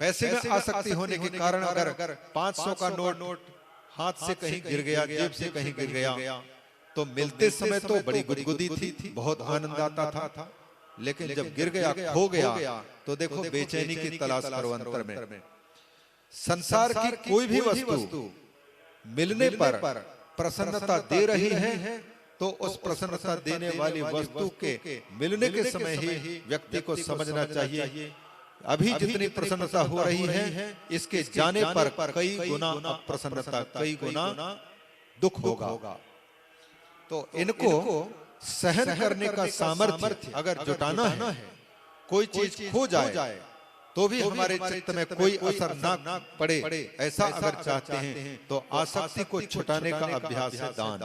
ऐसे में आसक्ति होने के कारण अगर 500 का नोट हाथ से कहीं गिर गया, जेब से कहीं गिर गया, तो मिलते समय तो बड़ी गुदगुदी थी, बहुत आनंद आता था, लेकिन जब गिर गया, खो गया, तो देखो बेचैनी की तलाश करो अंतर में। संसार की कोई भी वस्तु मिलने पर प्रसन्नता दे रही है, तो उस प्रसन्नता देने वाली वस्तु के मिलने के समय ही व्यक्ति को समझना चाहिए अभी जितनी प्रसन्नता हो रही है, इसके जाने पर कई गुना अप्रसन्नता, कई गुना दुख होगा। तो इनको सहन करने का सामर्थ्य अगर जुटाना है, कोई चीज खो जाए तो भी हमारे चित्त में कोई असर ना पड़े, ऐसा अगर चाहते हैं तो आसक्ति को छुटाने का अभ्यास है दान।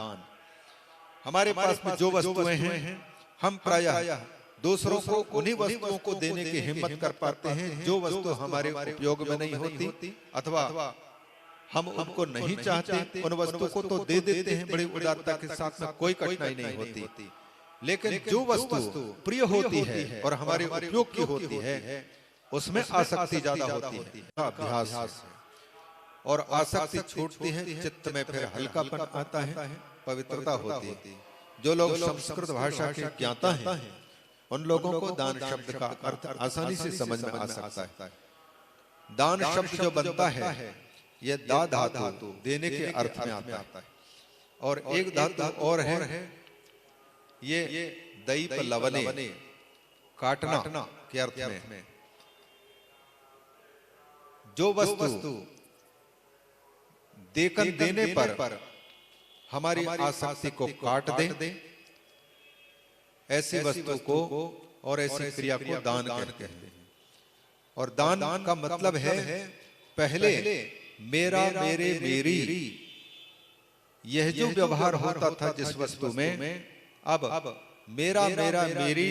हमारे पास में जो वस्तुएं हैं, हम प्रायः दूसरों को उन्हीं वस्तुओं को देने की हिम्मत कर पाते हैं जो वस्तु हमारे उपयोग में नहीं होती, अथवा हम उनको नहीं चाहते, उन वस्तु को तो दे देते हैं बड़ी उदारता के साथ में, कोई कठिनाई नहीं होती। लेकिन जो वस्तु प्रिय होती है और हमारे उपयोग की होती है, उसमें आसक्ति ज्यादा होती है। अभ्यास है और आसक्ति छूटती है, चित्त में फिर हल्कापन आता है, पवित्रता होती है। जो लोग संस्कृत भाषा के ज्ञाता हैं, उन लोगों को दान शब्द का अर्थ आसानी से समझ में आ सकता है। दान शब्द जो बनता है, ये दा धातु देने के अर्थ में आता है, और एक धातु और है, ये दईप लवने काटना के अर्थ में। जो वस्तु देने पर हमारी आसक्ति को काट दे, ऐसी वस्तु को और ऐसी क्रिया को दान कहते हैं। और दान का मतलब है पहले मेरा, मेरे, मेरी, यह जो व्यवहार होता था जिस वस्तु में, अब मेरा, मेरा, मेरी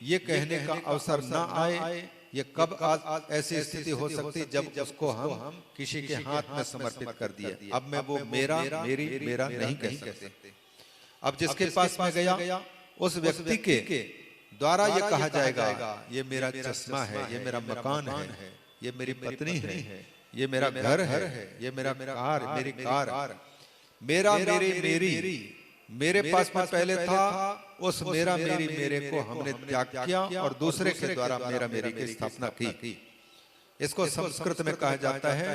ये कहने का अवसर ना आए। ये कब ऐसी स्थिति हो सकती जब उसको हम किसी के हाथ में समर्पित कर दिए। अब मैं वो मेरा, मेरी, मेरा नहीं कह सकते। अब जिसके पास में गया, उस व्यक्ति के द्वारा ये कहा जाएगा, ये मेरा चश्मा है, ये मेरा मकान है, ये मेरी पत्नी है, ये मेरा घर है, ये मेरा कार, मेरी कार, मेरा, मेरे, मेरी, मेरे पास में पहले था, उस मेरा, मेरी, मेरे को हमने त्याग किया और दूसरे के द्वारा मेरा, मेरी की स्थापना की। इसको संस्कृत में कहा जाता है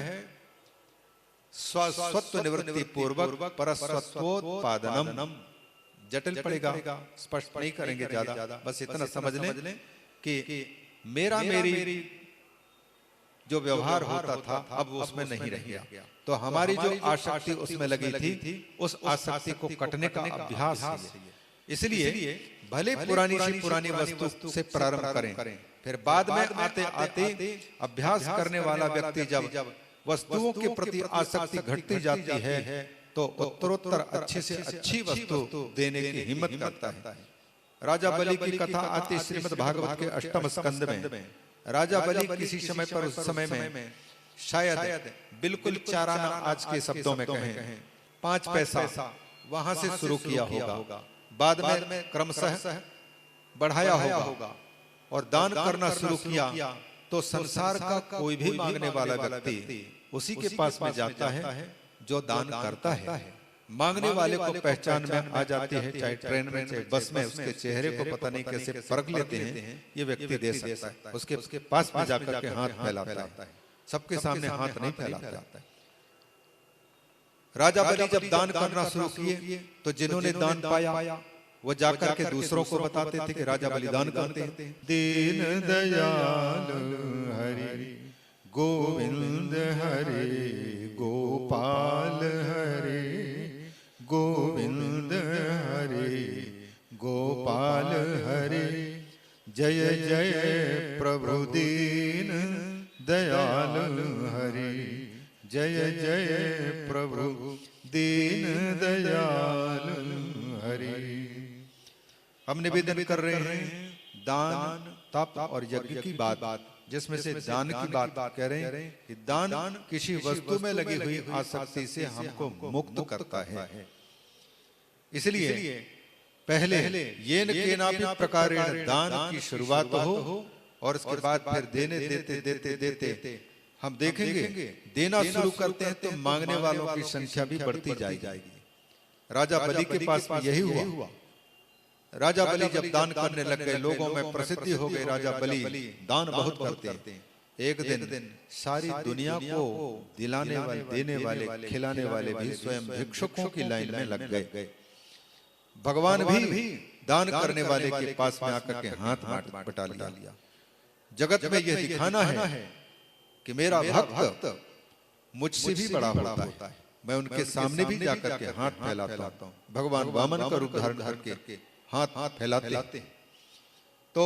स्वस्वत्व निवृत्ति पूर्वक परस्वत्वोत्पादनम। जटिल पड़ेगा, स्पष्ट नहीं करेंगे ज्यादा, बस इतना समझ लें कि मेरा, मेरी जो व्यवहार होता था अब उसमें नहीं रह गया। तो हमारी जो आसक्ति उसमें लगी थी, उस आसक्ति को कटने का अभ्यास है। इसलिए भले पुरानी से पुरानी वस्तु से प्रारंभ करें, फिर बाद में आते आते अभ्यास करने वाला व्यक्ति जब वस्तुओं के प्रति आसक्ति घटती जाती है, तो उत्तरोत्तर अच्छी से अच्छी वस्तु देने की हिम्मत करता है। राजा बलि की कथा आती श्रीमद् भागवत के 8वें स्कंद में। राजा बलि किसी समय पर, उस समय में शायद बिल्कुल चाराना, आज के शब्दों में कहें 5 पैसा वहां से शुरू किया होगा, बाद में क्रमशः बढ़ाया होगा और दान करना शुरू किया। तो संसार का कोई भी मांगने वाला व्यक्ति उसी के पास में जाता है जो दान करता है। मांगने वाले को पहचान में आ जाती है, चाहे ट्रेन में चाहे बस में, उसके चेहरे को पता नहीं कैसे परख लेते हैं, ये व्यक्ति दे सकता है। उसके पास में जाकर के हाथ फैलाता है, सबके सामने हाथ नहीं फैलाता है। राजा बलि जब दान करना शुरू किए, तो जिन्होंने दान पाया वो जाकर के दूसरों को बताते थे कि राजा बलि दान करते हैं। दीन दयाल हरि गोविंद हरे गोपाल हरे, गोविंद हरे गोपाल हरे, जय जय प्रभु दीन दयाल हरे, जय जय प्रभु दीन दयाल हरे। हम निवेदन कर रहे हैं दान, तप और यज्ञ की बात, जिसमें से दान की बात कह रहे हैं कि दान किसी वस्तु में लगी हुई आसक्ति से हमको मुक्त करता है। इसलिए पहले ये न केनापि प्रकारेण दान की शुरुआत हो, और इसके बाद फिर देने देते देते देते हम देखेंगे देना शुरू करते हैं तो मांगने वालों की संख्या भी बढ़ती जाएगी। राजा बलि के पास में यही हुआ। राजा बलि जब दान करने लग गए, लोगों में प्रसिद्धि हो गई, राजा बलि दान बहुत करते हैं। एक दिन सारी दुनिया को दिलाने वाले, देने वाले, खिलाने वाले भी स्वयं भिक्षुकों की लाइन में लग गए। भगवान भी दान करने वाले के पास में आकर के हाथ बटा लिया। जगत में यह दिखाना है कि मेरा भक्त मुझसे भी बड़ा होता है, मैं उनके सामने भी जाकर के हाथ फैलाता हूं। भगवान वामन का रूप धारण करके हाथ फैलाते हैं। तो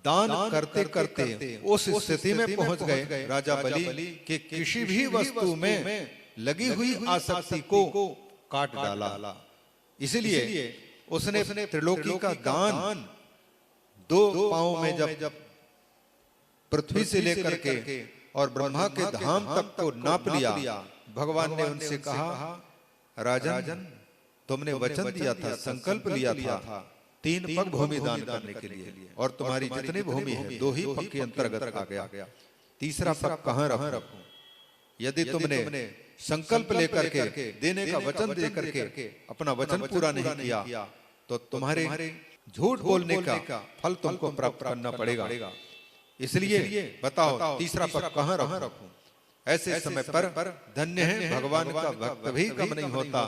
दान करते करते उस स्थिति में पहुंच गए राजा बलि कि किसी भी वस्तु में लगी हुई आसक्ति को काट डाला। इसलिए उसने त्रिलोकी का दान 2 पांव में जब पृथ्वी से लेकर के और ब्रह्मा के धाम तक को नाप लिया, भगवान ने उनसे कहा, राजन तुमने वचन दिया था, संकल्प लिया था 3 पग भूमि दान करने के लिए, और तुम्हारी जितनी भूमि है 2 ही पग के अंतर्गत आ गया। तीसरा पग कहां रखूं? यदि तुमने संकल्प लेकर के देने का वचन दे करके अपना वचन पूरा नहीं किया तो तुम्हारे झूठ बोलने का फल तुमको प्राप्त करना पड़ेगा। इसलिए बताओ तीसरा पग कहां रखूं? ऐसे समय पर धन्य है भगवान का भक्त भी कम नहीं होता।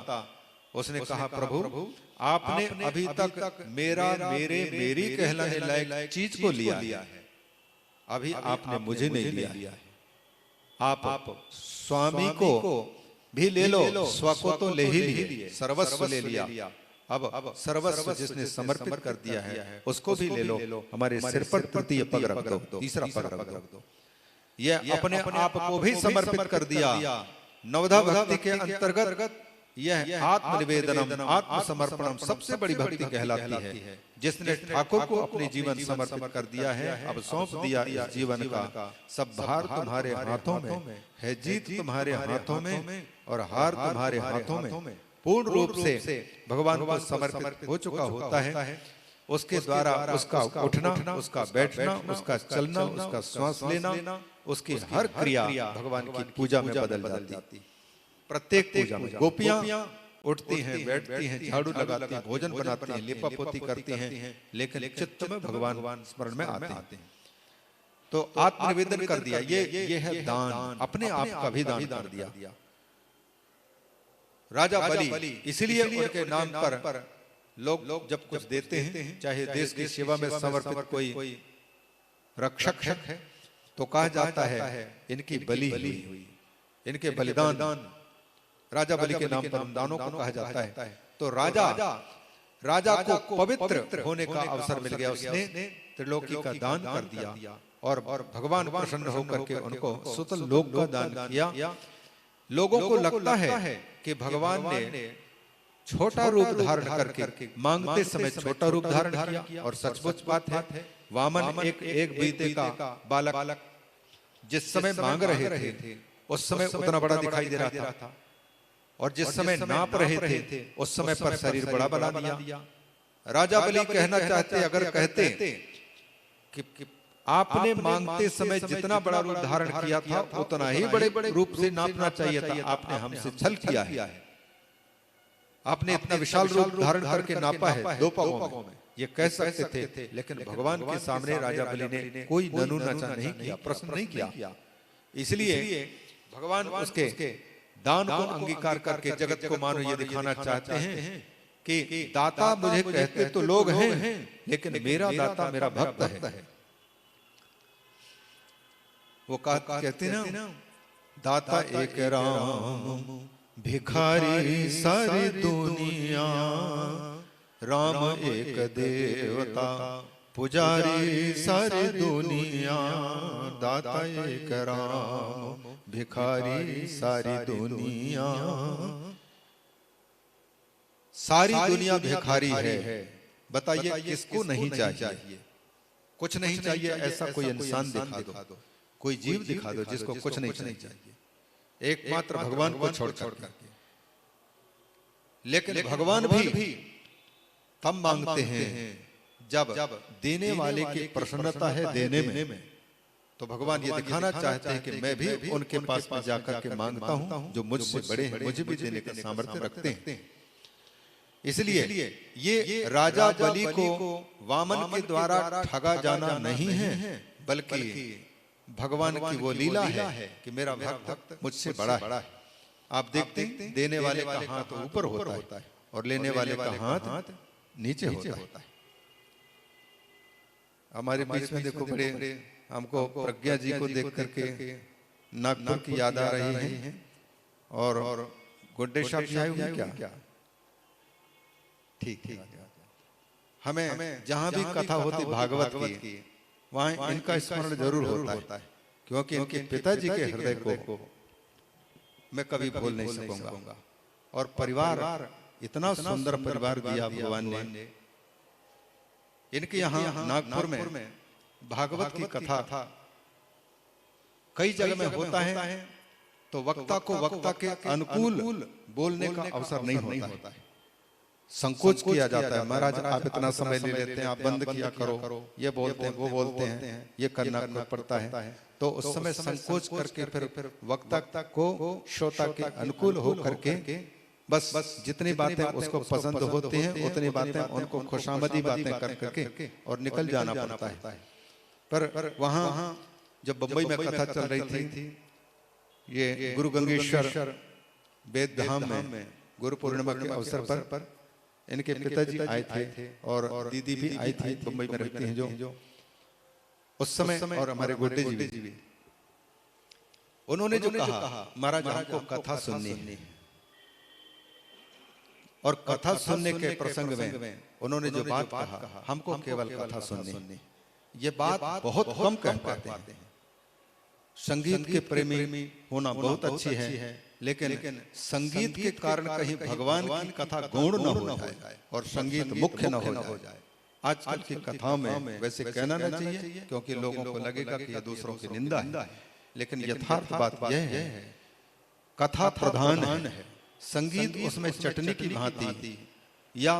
उसने कहा, प्रभु आपने अभी तक मेरी कहलाने लायक चीज को लिया है, अभी आपने मुझे नहीं लिया है। आप स्वामी को भी ले लो, स्व को तो ले ही लिए, सर्वस्व ले लिया, अब सर्वस्व जिसने समर्पित कर दिया है उसको भी ले लो। हमारे सिर पर तृतीय पग रख दो, तीसरा पग रख दो। यह अपने आप को भी समर्पित कर दिया। नवधा भक्ति के अंतर्गत यह आत्मनिवेदनम, आत्मसमर्पणम सबसे बड़ी भक्ति कहलाती है। जिसने ठाकुर को अपने जीवन समर्पित कर दिया है, अब सौंप दिया इस जीवन का सब भार तुम्हारे हाथों में है, जीत तुम्हारे हाथों में और हार तुम्हारे हाथों में। पूर्ण रूप से भगवान को समर्पित हो चुका होता है, उसके द्वारा उसका उठना, उसका बैठना, उसका चलना, उसका श्वास लेना, उसकी हर क्रिया भगवान की पूजा में बदल जाती। प्रत्येक पूजा में गोपियां उठती हैं, बैठती हैं, झाड़ू लगाती हैं, भोजन बनाती हैं, लिपा पोती करती हैं, लेकिन चित्त में भगवान स्मरण में आते हैं। तो आत्मनिवेदन कर दिया, ये है दान, अपने आप का भी दान कर दिया राजा बलि। इसलिए उनके नाम पर लोग जब कुछ देते हैं, चाहे देश की सेवा में समर्पित कोई रक्षक है, तो कहा जाता है इनकी बलि हुई, इनके बलिदान। राजा बलि के नाम पर दानों को कहा जाता है। तो राजा को पवित्र होने का अवसर मिल गया, उसने त्रिलोकी का दान कर दिया और भगवान प्रसन्न होकर के उनको सुतल लोक का दान किया। लोगों को लगता है कि भगवान ने छोटा रूप धारण करके मांगते समय छोटा रूप धारण किया, और सचमुच बात है, वामन एक बीते का बालक जिस समय मांग रहे थे उस समय उतना बड़ा दिखाई दे रहा था, और जिस समय नाप रहे थे उस समय पर शरीर बड़ा बना दिया। राजा बलि कहना चाहते, अगर कहते कि आपने मांगते समय जितना बड़ा रूप धारण किया था उतना ही बड़े रूप से नापना चाहिए था, आपने हमसे छल किया है, आपने इतना विशाल रूप धारण करके नापा है 2 पगों में, ये कह सकते थे। लेकिन भगवान के सामने राजा बलि ने कोई ननु नाचा नहीं किया, प्रश्न नहीं किया। इसलिए भगवान उसके दान को अंगीकार करके जगत को मानो ये दिखाना चाहते हैं कि दाता मुझे कहते तो लोग हैं, लेकिन मेरा दाता मेरा भक्त है। वो कहते ना, दाता एक राम भिखारी सारी दुनिया, राम एक देवता पुजारी सारी दुनिया, दाता एक राम भिखारी सारी दुनिया। सारी दुनिया भिखारी है, बताइए किसको नहीं चाहिए? कुछ नहीं चाहिए ऐसा कोई इंसान दिखा दो, कोई जीव दिखा दो जिसको कुछ नहीं चाहिए, एकमात्र भगवान को छोड़कर के। लेकिन भगवान भी तब मांगते हैं जब देने वाले की प्रसन्नता है देने में, तो भगवान ये दिखाना चाहते हैं कि मैं भी उनके पास में जाकर के मांगता हूं जो मुझसे बड़े हैं, मुझे भी देने का सामर्थ्य रखते हैं। इसलिए ये राजा बलि को वामन के द्वारा ठगा जाना नहीं है, बल्कि भगवान की वो लीला है कि मेरा भक्त मुझसे बड़ा है। आप देखते हैं देने वाले का हाथ ऊपर होता है और लेने वाले का हाथ नीचे होता है। हमारे बीच में देखो बड़े हमको प्रज्ञा जी को देख करके नागपुर की याद आ रही है और गुड्डे साहब जी आए हुए क्या? ठीक है। हमें जहां भी कथा होती भागवत की वहां इनका स्मरण जरूर होता है, क्योंकि इनके पिताजी के हृदय को मैं कभी भूल नहीं सकूंगा। और परिवार इतना सुंदर परिवार दिया भगवान ने। इनके यहाँ नागपुर में भागवत की कथा कई जगह में होता है, तो वक्ता को वक्ता के अनुकूल बोलने का अवसर नहीं होता है। संकोच किया जाता है, महाराज आप इतना समय ले लेते हैं, आप बंद किया करो, ये बोलते हैं वो बोलते हैं, ये करना पड़ता है। तो उस समय संकोच करके फिर वक्ता को श्रोता के अनुकूल हो करके बस जितनी बातें उसको पसंद होती हैं उतनी बातें उनको खुशामदी बातें कर करके और निकल जाना पड़ता है। पर वहां जब बंबई में कथा चल रही थी, ये गुरु गंगेश्वर वेद धाम में गुरु पूर्णिमा के अवसर पर इनके पिताजी आए थे और दीदी भी आई थी, बंबई में रहती हैं जो उस समय, और हमारे गुड्डे जी भी। उन्होंने जो कहा महाराज हमको कथा सुननी है, और कथा सुनने के प्रसंग में उन्होंने जो बात कहा हमको केवल कथा सुननी, ये बात बहुत कम कह पाते हैं। संगीत के प्रेमी होना बहुत अच्छी है, लेकिन संगीत के कारण कहीं भगवान की कथा गौण न हो जाए और संगीत मुख्य न हो जाए। आजकल की कथाओं में वैसे कहना न चाहिए, क्योंकि लोगों को लगेगा कि यह दूसरों की निंदा है, लेकिन यथार्थ बात यह है कथा प्रधान है, संगीत उसमें चटनी की भांति या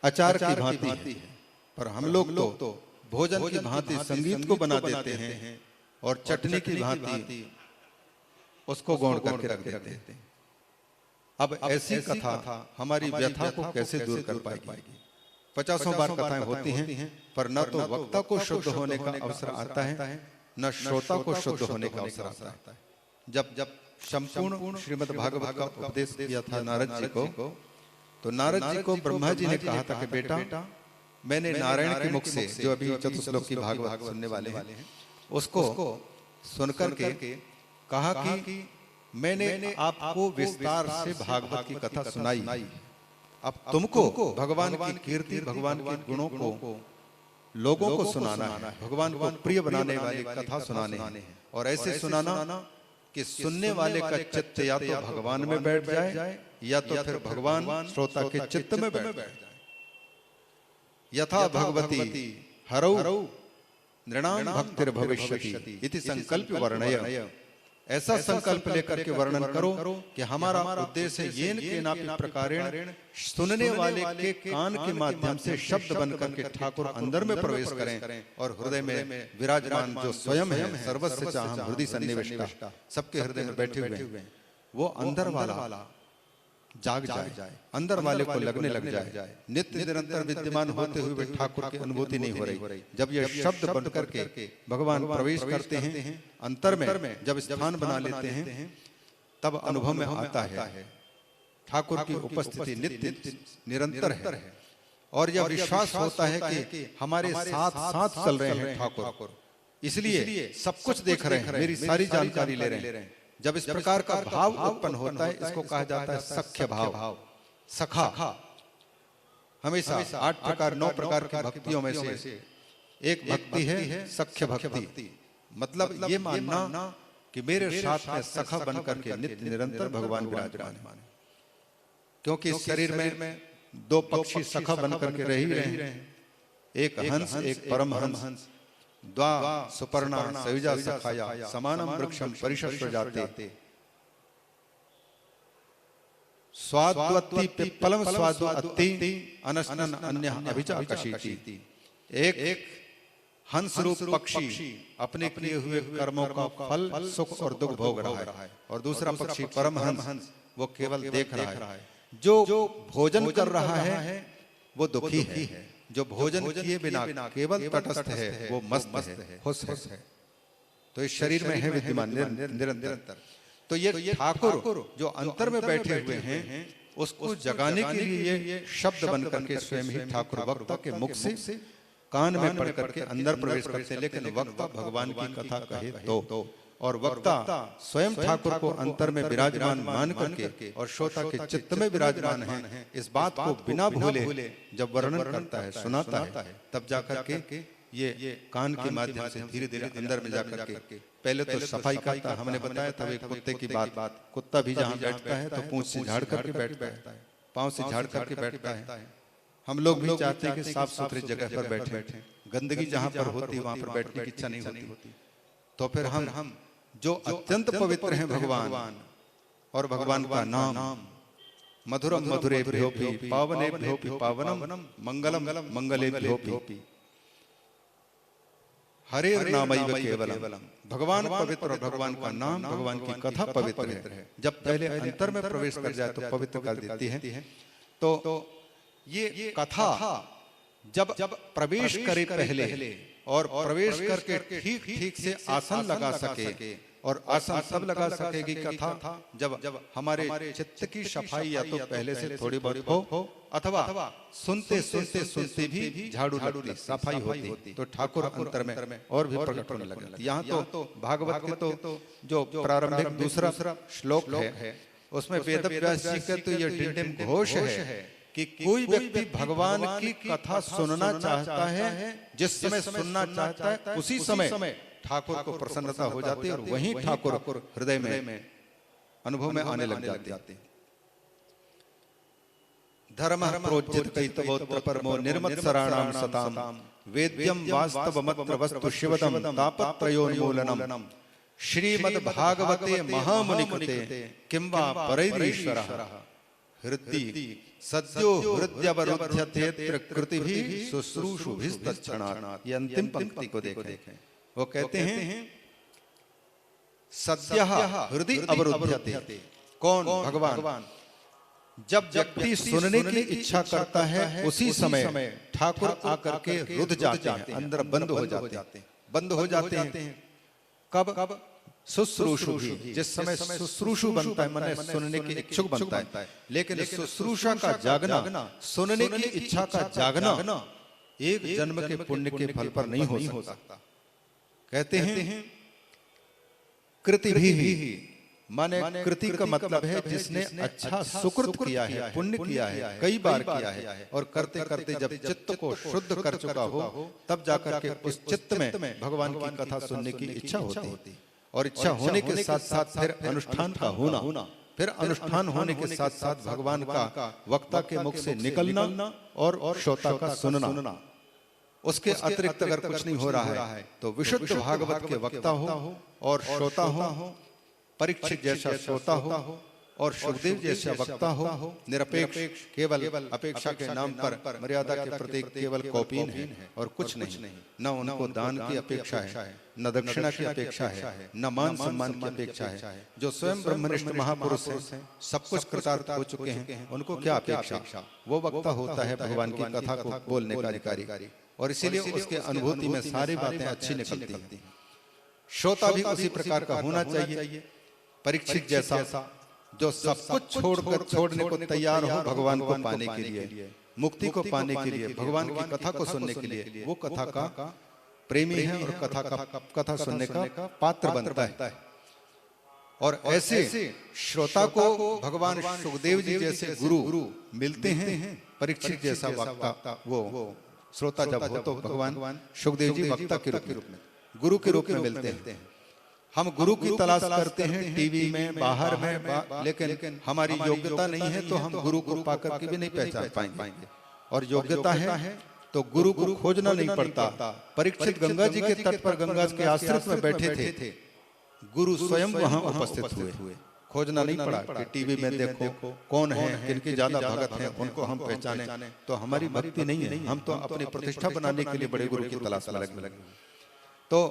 अचार की भांति है। पर हम लोग तो भोजन की भांति संगीत को बना देते हैं और चटनी की भांति उसको गौण करके रख देते हैं। अब ऐसी कथा हमारी व्यथा को कैसे दूर कर पाएगी? 50 बार कथाएं होती हैं, पर न तो वक्ता को शुद्ध होने का अवसर आता है, न श्रोता को शुद्ध होने का अवसर आता है। जब संपूर्ण श्रीमद् भागवत का उपदेश किया था नारद जी को, तो नारद जी को ब्रह्मा जी ने कहा था कि बेटा मैंने नारायण के मुख से, जो अभी चतुश्लोक की भागवत सुनने वाले हैं, उसको सुनकर के कहा कि मैंने आपको विस्तार से भागवत की कथा सुनाई, अब तुमको भगवान की कीर्ति, भगवान के गुणों को लोगों को सुनाना है, भगवान को प्रिय बनाने वाली कथा सुनाने हैं। और ऐसे सुनाना कि सुनने वाले का चित्त या तो भगवान में बैठ जाए या तो फिर भगवान श्रोता के चित्त में बैठ जाए। यथा भगवती हरौ नृणाम भक्तिर भविष्यति इति संकल्प वर्णय। ऐसा संकल्प लेकर के वर्णन करो कि हमारा उद्देश्य है येन केनापि प्रकारेण सुनने वाले के कान के माध्यम से शब्द बनकर के ठाकुर अंदर में प्रवेश करें और हृदय में विराजमान जो स्वयं है सर्वस्व चाहम हृदय सन्निविष्टा, सबके हृदय में बैठे हुए हैं, वो अंदर वाला जाग जाए, अंदर वाले को लगने लग जाए। नित्य निरंतर विद्यमान होते हुए ठाकुर की अनुभूति नहीं हो रही। जब यह शब्द बन करके भगवान प्रवेश करते हैं अंतर में, जब स्थान बना लेते हैं, तब अनुभव में आता है ठाकुर की उपस्थिति नित्य निरंतर है। और यह विश्वास होता है कि हमारे साथ साथ चल रहे हैं ठाकुर, इसलिए सब कुछ देख रहे हैं, मेरी सारी जानकारी ले रहे हैं। जब इस प्रकार का भाव उत्पन्न होता है, इसको कहा जाता है सख्य भाव, सखा। हमेशा 8 प्रकार 9 प्रकार की भक्तियों में से एक भक्ति है सख्य भक्ति। मतलब ये मानना कि मेरे साथ में सखा बनकर के नित्य निरंतर भगवान विराजमान है। क्योंकि इस शरीर में 2 पक्षी सखा बनकर के रह ही रहे हैं, एक हंस एक परमहंस। द्वा सुपर्णा सयुजा सखाया समानम वृक्षम परिशस्त्र जाते स्वाद्वत्ति पिप्पलम स्वादु अत्ति अनशनन अन्य अभिचाकशीति। एक हंस रूप पक्षी अपने किए हुए कर्मों का फल सुख और दुख भोग रहा है, और दूसरा पक्षी परमहंस वो केवल देख रहा है। जो भोजन कर रहा है वो दुखी है, जो भोजन किए बिना केवल तटस्थ है वो मस्त है, खुश है। तो इस शरीर में है विद्यमान निरंतर। तो ये ठाकुर जो अंतर में बैठे हुए हैं उसको जगाने के लिए ये शब्द बन करके स्वयं ही ठाकुर वक्ता के मुख से कान में पढ़ करके अंदर प्रवेश करते हैं। लेकिन वक्ता भगवान की कथा कहे तो, और वक्ता स्वयं ठाकुर को अंतर में विराजमान मान करके और श्रोता के चित्त में विराजमान है, इस बात को बिना भूले जब वर्णन करता है, सुनाता है, तब जाकर के ये कान के माध्यम से धीरे धीरे अंदर में जाकर के पहले तो सफाई करता है। हमने बताया था एक कुत्ते की बात, कुत्ता भी जहाँ बैठता है तो पूंछ से झाड़ करके बैठता है, पांव से झाड़ करके बैठता है। हम लोग भी चाहते हैं कि साफ सुथरी जगह पर बैठे, गंदगी जहाँ पर होती वहां पर बैठने की इच्छा नहीं होती। तो फिर हम जो अत्यंत पवित्र हैं भगवान, और भगवान का नाम मधुरम मधुरेभ्योऽपि पावनेभ्योऽपि पावनम मंगलम मंगलेभ्योऽपि हरेर नामैव केवलम। भगवान पवित्र और भगवान का नाम, भगवान की कथा पवित्र है। जब पहले अंतर में प्रवेश कर जाए तो पवित्र कर देती है। तो ये कथा जब प्रवेश करे पहले और प्रवेश करके ठीक से आसन लगा सके, और आसन सब लगा सकेगी कथा जब हमारे चित्त की सफाई या तो पहले से थोड़ी बहुत हो, अथवा सुनते भी झाड़ू लगती, सफाई होती, तो ठाकुर अंतर में और भी प्रकट होने लगते। यहाँ तो भागवत के तो जो प्रारंभिक दूसरा श्लोक है उसमें वेद व्यास जी के तो ये डिंडिम घोष है कि कोई व्यक्ति भगवान की कथा सुनना चाहता है, जिस समय सुनना चाहता है उसी समय ठाकुर को प्रसन्नता हो जाती है, और वहीं ठाकुर हृदय में अनुभव में आने लग जाते। धर्म प्रोज्जित कैतवोत्र परमो निर्मत्सराणाम सताम वेद्यम वास्तवमत्र वस्तु शिवदम तापत्रयोन्मूलनम श्रीमद् भागवते महामुनिकृते किं वा परैरीश्वरः हृदि सद्यो हृदयवरुध्यतेऽत्र कृतिभिः शुश्रूषुभिस्तत्क्षणात्। ये अंतिम पंक्ति को देखें, वो कहते हैं सद्यः हृदय अवरुध्यते। कौन? भगवान। जब व्यक्ति सुनने की इच्छा करता है उसी समय ठाकुर आकर के रुध जाते हैं, अंदर बंद हो जाते हैं। कब? शुश्रूषु भी, जिस समय शुश्रूषु बनता है, माने सुनने की इच्छुक बनता है। लेकिन शुश्रूषा का जागना, सुनने की इच्छा का जागना एक जन्म के पुण्य के फल पर नहीं हो सकता। कहते हैं कृति भी, माने कृति का मतलब है जिसने अच्छा सुकृत किया है, पुण्य किया है, कई बार किया है, और करते करते जब चित्त को शुद्ध कर चुका हो तब जाकर के उस चित्त में भगवान की कथा सुनने की इच्छा होती। और इच्छा होने के साथ साथ फिर अनुष्ठान का होना, फिर अनुष्ठान होने के साथ साथ भगवान का वक्ता के मुख से निकलना और श्रोता का सुनना। उसके अतिरिक्त अगर कुछ नहीं हो रहा है तो विशुद्ध भागवत के वक्ता हो और श्रोता हो, परीक्षित जैसा श्रोता हो और सुखदेव जैसा वक्ता हो, निरपेक्ष, केवल अपेक्षा के नाम पर मर्यादा के प्रतीक केवल कौपीन है और कुछ नहीं। न उनको दान की अपेक्षा है, न दक्षिणा की अपेक्षा है, न मान सम्मान की अपेक्षा है। जो स्वयं ब्रह्मनिष्ठ महापुरुष हैं, सब कुछ कृतार्थ हो चुके हैं, उनको क्या अपेक्षा? वो वक्ता होता है भगवान की कथा को बोलने का अधिकारी, और इसीलिए उसके अनुभूति में सारी बातें अच्छी निकलती हैं। श्रोता भी उसी प्रकार का होना चाहिए, परीक्षित जैसा, जो सब कुछ छोड़ने को तैयार हो भगवान को पाने के लिए, मुक्ति को पाने के लिए, भगवान की कथा को सुनने के लिए। वो कथा का प्रेमी है और कथा सुनने का पात्र बनता है। और ऐसे श्रोता को भगवान सुखदेव जी जैसे गुरु मिलते हैं, परीक्षित जैसा वक्ता। वो श्रोता जब हो तो भगवान सुखदेव जी वक्ता के रूप में, गुरु के रूप में मिलते हैं। हम गुरु की तलाश करते हैं टीवी में, बाहर में, लेकिन हमारी योग्यता नहीं है तो हम गुरु को पाकर के भी नहीं पहचान पाएंगे। और योग्यता है तो गुरु को खोजना नहीं पड़ता। परीक्षित गंगा जी के तट पर गंगा के आश्रित में बैठे थे, गुरु स्वयं वहां उपस्थित हुए, खोजना नहीं पड़ा कि टीवी में देखो कौन है, किनकी ज्यादा भगत है, उनको हम पहचाने। तो हमारी भक्ति नहीं है, हम तो अपनी प्रतिष्ठा बनाने के लिए बड़े गुरु की तलाश में लगे। तो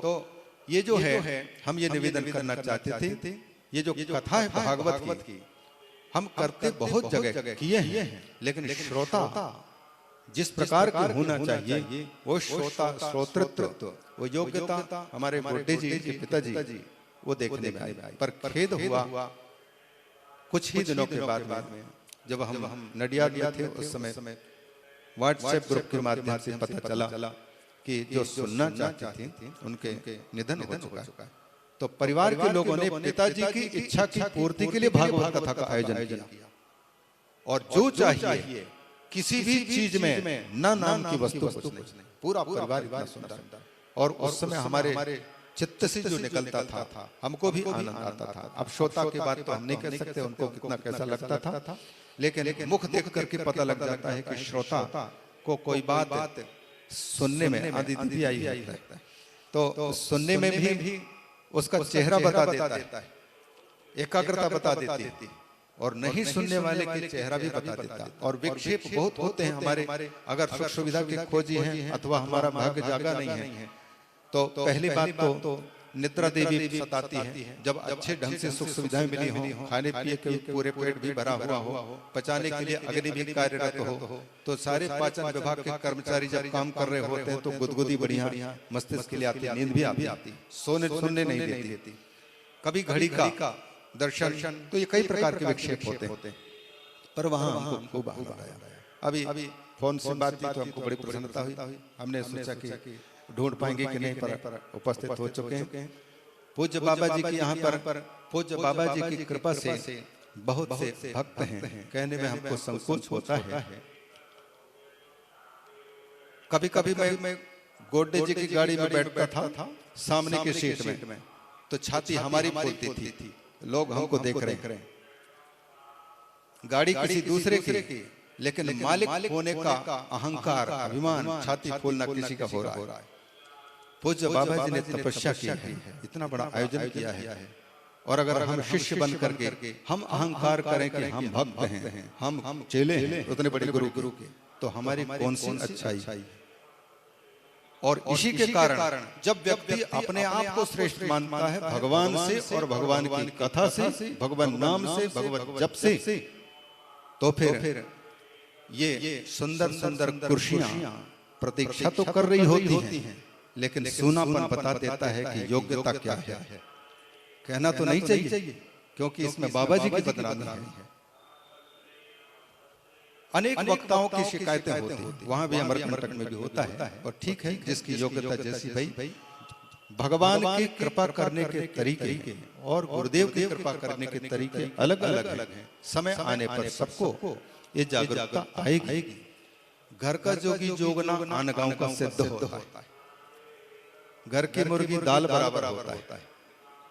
ये जो है हम ये निवेदन करना चाहते थे, ये जो कथा है भागवत की हम करते बहुत जगह किए हैं, लेकिन श्रोता जिस प्रकार के होना चाहिए वो श्रोता श्रोतृत्व वो योग्यता हमारे बुड्ढे जी के पिताजी वो देखने में आई। पर खेद हुआ कुछ ही दिनों के बाद में जब हम नडियाद में थे, उस समय व्हाट्सएप ग्रुप के माध्यम से पता चला कि जो सुनना चाहते थे उनके निधन हो चुका है। तो परिवार के लोगों ने पिताजी की इच्छा की पूर्ति के लिए भागवत कथा का आयोजन किया, और जो चाहिए किसी भी चीज में न नाम की वस्तु कुछ नहीं, पूरा परिवार इतना सुंदर। और उस समय हमारे चित्त से जो निकलता था हमको भी आनंद आता था। अब श्रोता की बात तो हम नहीं कह सकते उनको कितना कैसा लगता था, लेकिन मुख देख करके पता लग जाता है कि श्रोता को कोई बात सुनने में आदि आई है, तो सुनने में भी उसका चेहरा बता देता है, एकाग्रता बता देती है, और नहीं सुनने वाले के चेहरा भी बता देता है। और विक्षेप बहुत होते हैं हमारे, अगर सुख सुविधा के खोजी हैं अथवा हमारा भाग्य जागा नहीं है, तो पहली बात तो निद्रा देवी सताती है। जब अच्छे ढंग से सुख सुविधाएं मिली हो, खाने पीने के पूरे पेट भी भरा हुआ हो, पचाने के लिए अग्नि भी कार्यरत हो, तो सारे पाचन विभाग के कर्मचारी जब काम कर रहे होते हैं तो गुदगुदी बढ़िया मस्तिष्क के लिए आती, नींद भी आती, सुनने नहीं देती। कभी घड़ी का दर्शन, तो ये कई प्रकार के विक्षेप होते हैं, पर वहां हमको खूब आनंद आया। अभी फोन से बात की तो हमको बड़ी प्रसन्नता हुई। हमने सोचा कि ढूंढ पाएंगे कि नहीं, पर उपस्थित हो चुके हैं। पूज्य बाबा जी के यहाँ पर पूज्य बाबा जी की कृपा से बहुत से भक्त हैं, कहने में हमको संकोच होता है। कभी कभी मैं गोड्डे जी की गाड़ी में बैठता था सामने के सीट में, तो छाती हमारी फूलती थी, लोग हमको देख रहे हैं, गाड़ी किसी दूसरे की, लेकिन मालिक होने का अहंकार अभिमान छाती फूलना किसी का हो रहा है। पूज्य बाबा जी ने तपस्या की है, इतना बड़ा आयोजन किया है, और अगर हम शिष्य बन करके हम अहंकार करें कि हम भक्त हैं, हम चेले हैं उतने बड़े गुरु के, तो हमारी कौन सी अच्छाई। और इसी के कारण जब व्यक्ति अपने आप को श्रेष्ठ मानता है भगवान से और भगवान की कथा से, भगवान नाम से, भगवत जप से, तो फिर ये सुंदर सुंदर कुर्सियां प्रतीक्षा तो कर रही होती हैं, लेकिन सूनापन बता देता है कि योग्यता क्या है। कहना तो नहीं चाहिए, क्योंकि इसमें बाबा जी की बदनामी है। अनेक वक्ताओं की शिकायतें होती हैं, वहां भी अमरकंटक में भी होता है, और ठीक है जिसकी योग्यता जैसी भाई, भगवान की कृपा करने के तरीके और गुरुदेव की कृपा करने के तरीके अलग अलग हैं। समय आने पर सबको ये जागरूकता आएगी। घर का जोगी जोगना आन गांव का सिद्ध होता है, घर की मुर्गी दाल बराबर होता है।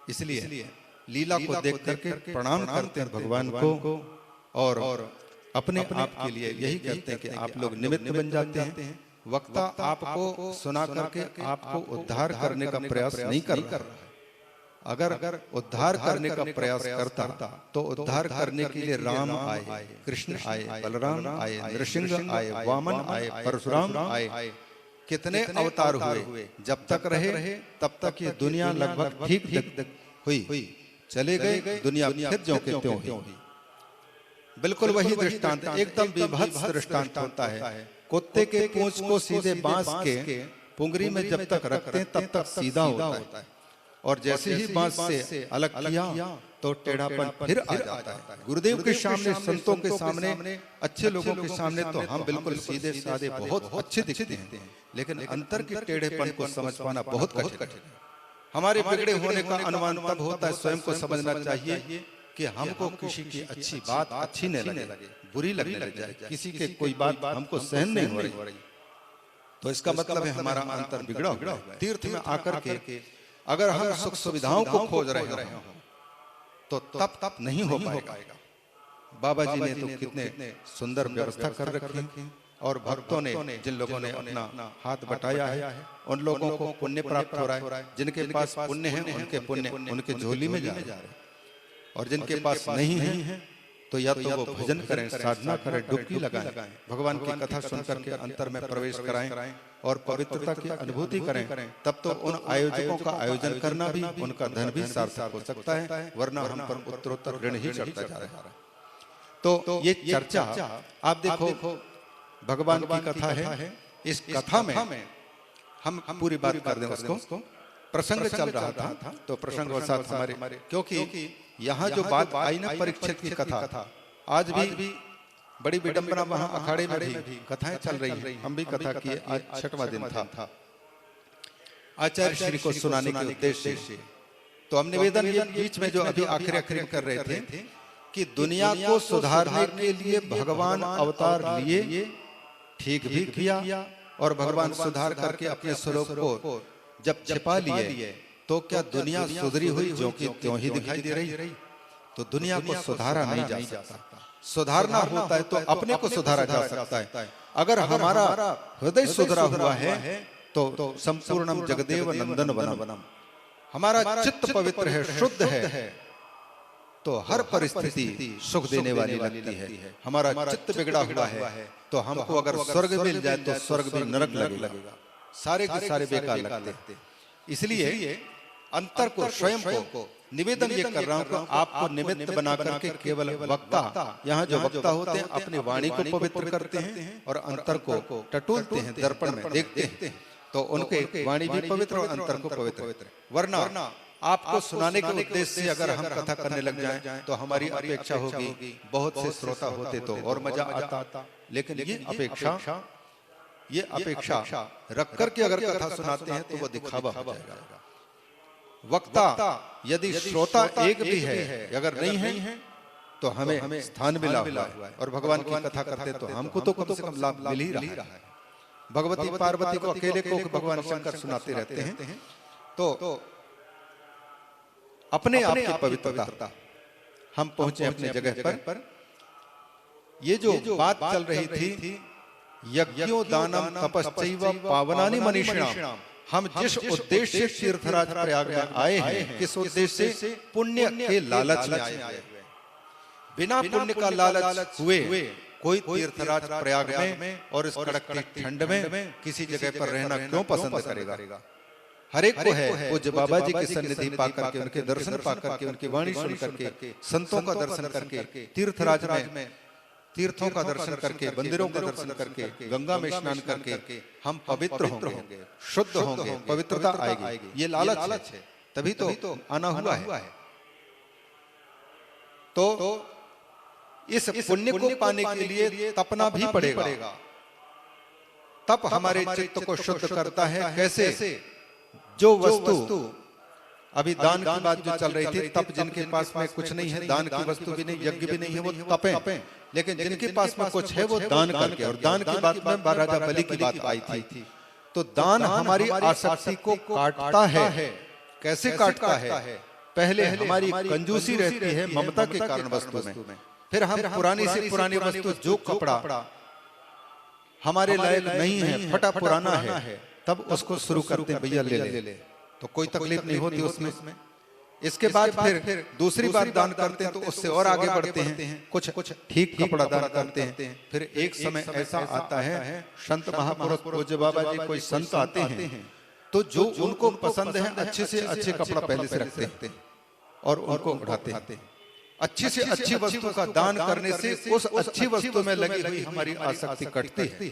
इसलिए लीला को देख करके प्रणाम करते हैं भगवान को, और अपने आप के लिए यही कहते हैं कि आप लोग निमित्त बन जाते हैं। वक्ता आपको सुना करके आपको उद्धार करने का प्रयास नहीं कर रहा है। अगर उद्धार करने का प्रयास करता तो उद्धार करने के लिए राम आए, कृष्ण आए, बलराम आए, नरसिंह आए, वामन आए, परशुराम आए, कितने अवतार हुए। जब तक रहे तब तक ये दुनिया लगभग ठीक हुई, चले गए दुनिया फिर ज्यों के त्यों हुई। बिल्कुल वही दृष्टांत, एकदम विभत्स दृष्टांत होता है। कुत्ते के पूंछ को सीधे बांस के पुंगरी में जब तक रखते हैं तब तक सीधा होता है, और जैसे ही बांस से अलग किया तो टेढ़ापन फिर आ जाता है। गुरुदेव के सामने, संतों के सामने, अच्छे लोगों के सामने तो हम बिल्कुल सीधे साधे बहुत अच्छे दिखते हैं, लेकिन अंतर के टेढ़ेपन को समझ पाना बहुत कठिन है। हमारे बिगड़े होने का अनुमान तब होता है, स्वयं को समझना चाहिए कि हमको किसी की अच्छी बात अच्छी नहीं लगे, बुरी लगने लग जाए, किसी के कोई बात हमको सहन नहीं हो रही, तो इसका मतलब है हमारा अंतर बिगड़ा हुआ है। तीर्थ में आकर के अगर हम सुख सुविधाओं को खोज रहे हो तो तब नहीं हो पाएगा। बाबा जी ने तो कितने सुंदर व्यवस्था कर रखी है, और भक्तों ने, जिन लोगों ने अपना हाथ बटाया है, उन लोगों को पुण्य प्राप्त हो रहा है। जिनके पास पुण्य है उनके पुण्य उनके झोली में जा रहे हैं, और जिनके पास नहीं है तो या तो वो भजन करें, साधना करें, डुबकी लगाएं, भगवान की कथा सुनकर के अंतर में प्रवेश कराएं और पवित्रता की अनुभूति करें, तब तो उन आयोजकों का आयोजन करना भी, उनका धन भी सार्थक हो सकता है, वरना हम पर उत्तरोत्तर ऋण ही चढ़ता जा रहा है। तो ये चर्चा आप देखो, भगवान की कथा है, इस कथा में हम पूरी बात कर दें उसको, प्रसंग चल रहा था तो प्रसंग वसात हमारे, क्योंकि यहाँ जो बात आई ना परीक्षित की कथा, आज भी बड़ी विडंबना वहां अखाड़े में भी कथाएं चल रही हैं। हम भी कथा किए, आज 6वां दिन था आचार्य श्री को सुनाने के उद्देश्य से। तो हम निवेदन ये बीच में जो अभी आखिरी में कर रहे थे कि दुनिया को सुधारने के लिए भगवान अवतार लिए, ठीक भी किया, और भगवान सुधार करके अपने स्वरूप को जब छिपा लिए तो क्या दुनिया सुधरी हुई जो कि त्यों ही दिखाई दे रही? तो दुनिया को सुधारा नहीं जा सकता। सुधारना होता है तो अपने को सुधारा जा सकता है। अगर हमारा हृदय सुधरा हुआ है तो संपूर्णम जगदेव नंदन वनम, हमारा चित्त पवित्र है, शुद्ध है, तो हर परिस्थिति सुख देने वाली लगती है। हमारा चित्त बिगड़ा हुआ है तो हमको अगर स्वर्ग मिल जाए तो स्वर्ग भी नरक लगेगा, सारे के सारे बेकार लगते। इसलिए अंतर को, स्वयं को निवेदन ये कर रहा हूं कि आपको निमित्त बना करके केवल वक्ता, यहाँ जो वक्ता होते हैं अपनी वाणी को पवित्र करते हैं और अंतर को टटोलते हैं, दर्पण में देखते हैं, तो उनके वाणी भी पवित्र और अंतर को पवित्र। वरना आपको सुनाने के उद्देश्य से अगर हम कथा करने लग जाएं तो हमारी अपेक्षा होगी बहुत से श्रोता होते तो और मजा आता, लेकिन ये अपेक्षा रख करके अगर कथा सुनाते हैं तो वो दिखावा हो जाएगा। वक्ता यदि श्रोता एक भी है, अगर नहीं है तो हमें स्थान मिला हुआ है, और भगवान की कथा करते तो हमको तो कम से कम लाभ मिल ही रहा है। भगवती पार्वती को अकेले को भगवान शंकर सुनाते रहते हैं, तो अपने आप की पवित्रता हम पहुंचे अपने जगह पर। ये जो बात चल रही थी, यज्ञो दानम तपश्चैव पावनानि मनीषिणाम, हम जिस उद्देश्य से तीर्थराज प्रयाग में आए हैं, किस उद्देश्य से? पुण्य के लालच में आए हुए। बिना पुण्य का लालच हुए कोई तीर्थराज प्रयाग में और इस कड़कती ठंड में किसी जगह पर रहना क्यों पसंद करेगा? हर एक को है पूज्य बाबा जी की सन्निधि पाकर के, उनके दर्शन पाकर के, उनकी वाणी सुन करके, संतों का दर्शन करके, तीर्थराज में तीर्थों का दर्शन करके, मंदिरों का दर्शन करके, गंगा में स्नान करके हम पवित्र होंगे, शुद्ध होंगे, पवित्रता आएगी। ये लालच है, तभी तो आना हुआ है। तो इस पुण्य को पाने के लिए तपना भी पड़ेगा। तप हमारे चित्त को शुद्ध करता है। कैसे? जो वस्तु अभी दान की बात जो चल रही थी, तप जिनके पास में कुछ नहीं है, दान की वस्तु भी नहीं, यज्ञ भी नहीं है, वो तपें, लेकिन जिनके पास में कुछ है वो दान करके, और दान की बात में राजा बलि की बात आई थी। तो दान हमारी आसक्ति को काटता है। कैसे काटता है? पहले हमारी कंजूसी रहती है ममता के कारण वस्तु में, फिर हम पुरानी से पुरानी वस्तु, जो कपड़ा हमारे लायक नहीं है, फटा पुराना है, तब उसको शुरू करते हैं, भैया ले, तो कोई तकलीफ नहीं होती उसमें। इसके बाद फिर दूसरी बार दान करते हैं तो उससे और आगे बढ़ते हैं, कुछ ठीक कपड़ा दान करते हैं। फिर एक समय ऐसा आता है, संत महापुरुष पूज्य बाबा जी कोई संत आते हैं, तो जो उनको पसंद है अच्छे से अच्छे कपड़ा पहले से रखते हैं और उनको उठाते हैं। अच्छी से अच्छी वस्तु का दान करने से उस अच्छी वस्तु में लगी हुई हमारी आसक्ति कटती है।